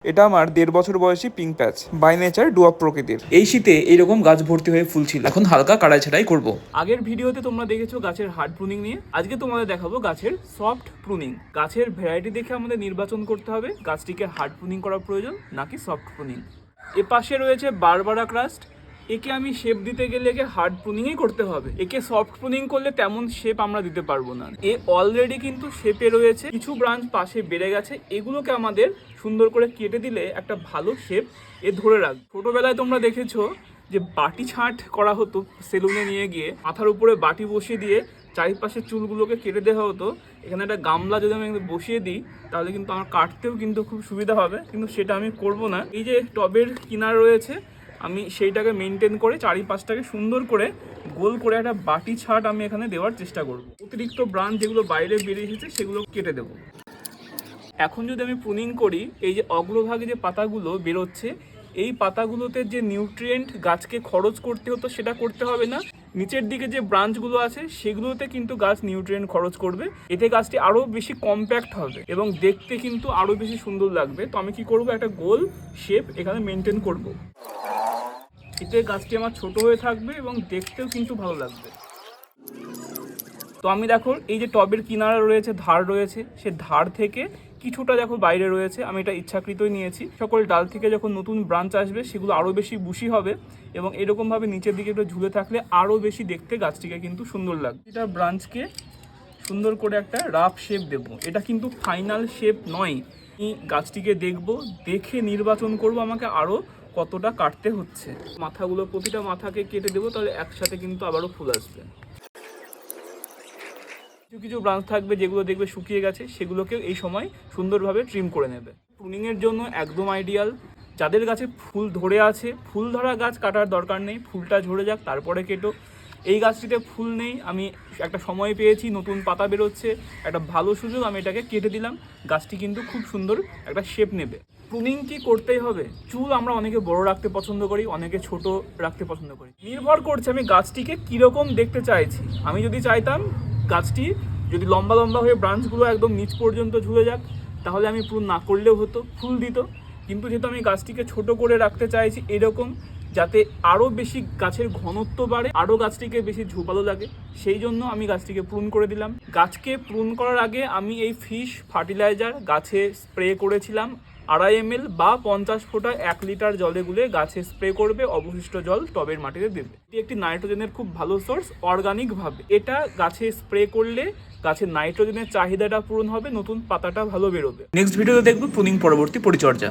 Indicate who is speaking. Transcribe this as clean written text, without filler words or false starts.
Speaker 1: এটা আমার 1.5 বছর বয়সী পিঙ্ক প্যাচ, বাই নেচার ডুয়াক প্রকৃতির। এই শীতে এইরকম গাছ ভর্তি হয়ে ফুল ছিল, এখন হালকা কাটাই ছাটাই করবো। আগের ভিডিওতে তোমরা দেখেছো গাছের হার্ড প্রুনিং নিয়ে, আজকে তোমাদের দেখাবো গাছের সফট প্রুনিং। গাছের ভ্যারাইটি দেখে আমাদের নির্বাচন করতে হবে গাছটিকে হার্ড প্রুনিং করা প্রয়োজন নাকি সফট প্রুনিং। এ পাশে রয়েছে বারবারা ক্রাস্ট, একে আমি শেপ দিতে গেলে একে হার্ড প্রুনিংই করতে হবে, একে সফট প্রুনিং করলে তেমন শেপ আমরা দিতে পারবো না। এ অলরেডি কিন্তু শেপে রয়েছে, কিছু ব্রাঞ্চ পাশে বেড়ে গেছে, এগুলোকে আমাদের সুন্দর করে কেটে দিলে একটা ভালো শেপ এ ধরে রাখবে। ছোটোবেলায় তোমরা দেখেছো যে বাটি ছাঁট করা হতো, সেলুনে নিয়ে গিয়ে মাথার উপরে বাটি বসিয়ে দিয়ে চারিপাশে চুলগুলোকে কেটে দেওয়া হতো। এখানে একটা গামলা যদি আমি বসিয়ে দিই তাহলে কিন্তু আমার কাটতেও কিন্তু খুব সুবিধা হবে, কিন্তু সেটা আমি করব না। এই যে টবের কিনার রয়েছে, আমি সেইটাকে মেনটেন করে চারিপাশটাকে সুন্দর করে গোল করে একটা বাটি ছাট আমি এখানে দেওয়ার চেষ্টা করব। অতিরিক্ত ব্রাঞ্চ যেগুলো বাইরে বেরিয়ে এসেছে সেগুলো কেটে দেবো। এখন যদি আমি প্রুনিং করি, এই যে অগ্রভাগে যে পাতাগুলো বেরোচ্ছে, এই পাতাগুলোতে যে নিউট্রিয়েন্ট গাছকে খরচ করতে হতো সেটা করতে হবে না। নিচের দিকে যে ব্রাঞ্চগুলো আছে সেগুলোতে কিন্তু গাছ নিউট্রিয়েন্ট খরচ করবে, এতে গাছটি আরও বেশি কম্প্যাক্ট হবে এবং দেখতে কিন্তু আরও বেশি সুন্দর লাগবে। তো আমি কি করব, একটা গোল শেপ এখানে মেনটেন করব, এতে গাছটি আমার ছোট হয়ে থাকবে এবং দেখতেও কিন্তু ভালো লাগবে। তো আমি দেখো এই যে টবের কিনারা রয়েছে, ধার রয়েছে, সে ধার থেকে কিছুটা দেখো বাইরে রয়েছে, আমি এটা ইচ্ছাকৃতই নিয়েছি। সকল ডাল থেকে যখন নতুন ব্রাঞ্চ আসবে সেগুলো আরও বেশি বুশি হবে এবং এরকমভাবে নিচের দিকে একটু ঝুলে থাকলে আরও বেশি দেখতে গাছটিকে কিন্তু সুন্দর লাগবে। এটা ব্রাঞ্চকে সুন্দর করে একটা রাফ শেপ দেব, এটা কিন্তু ফাইনাল শেপ নয়। আমি গাছটিকে দেখব, দেখে নির্বাচন করব আমাকে আরও কতটা কাটতে হচ্ছে। মাথাগুলো প্রতিটা মাথাকে কেটে দেবো, তাহলে একসাথে কিন্তু আবারও ফুল আসবে। কিছু কিছু ব্রাঞ্চ থাকবে যেগুলো দেখবে শুকিয়ে গেছে, সেগুলোকেও এই সময় সুন্দরভাবে ট্রিম করে নেবে। প্রুনিংয়ের জন্য একদম আইডিয়াল। যাদের গাছে ফুল ধরে আছে, ফুল ধরা গাছ কাটার দরকার নেই, ফুলটা ঝরে যাক তারপরে কেটো। এই গাছটিতে ফুল নেই, আমি একটা সময় পেয়েছি, নতুন পাতা বেরোচ্ছে, একটা ভালো সুযোগ, আমি এটাকে কেটে দিলাম। গাছটি কিন্তু খুব সুন্দর একটা শেপ নেবে। প্রুনিং কি করতেই হবে? চুল আমরা অনেকে বড় রাখতে পছন্দ করি, অনেকে ছোট রাখতে পছন্দ করি, নির্ভর করছে আমি গাছটিকে কীরকম দেখতে চাইছি। আমি যদি চাইতাম গাছটি যদি লম্বা লম্বা হয়ে ব্রাঞ্চগুলো একদম নিচ পর্যন্ত ঝুলে যাক, তাহলে আমি প্রুন না করলেও হতো, ফুল দিত। কিন্তু যেহেতু আমি গাছটিকে ছোট করে রাখতে চাইছি এরকম, যাতে আরও বেশি গাছের ঘনত্ব বাড়ে, আরও গাছটিকে বেশি ঝোপালো লাগে, সেই জন্য আমি গাছটিকে প্রুন করে দিলাম। গাছকে প্রুন করার আগে আমি এই ফিশ ফার্টিলাইজার গাছে স্প্রে করেছিলাম। 2.5 ml বা 50 ফোঁটা 1 লিটার জলে গুলে গাছে স্প্রে করবে, অবশিষ্ট জল টবের মাটিতে দেবে। এটি একটি নাইট্রোজেনের খুব ভালো সোর্স, অর্গানিকভাবে। এটা গাছে স্প্রে করলে গাছের নাইট্রোজেনের চাহিদাটা পূরণ হবে, নতুন পাতাটা ভালো বেরোবে। নেক্সট ভিডিওতে দেখব প্রুনিং পরবর্তী পরিচর্যা।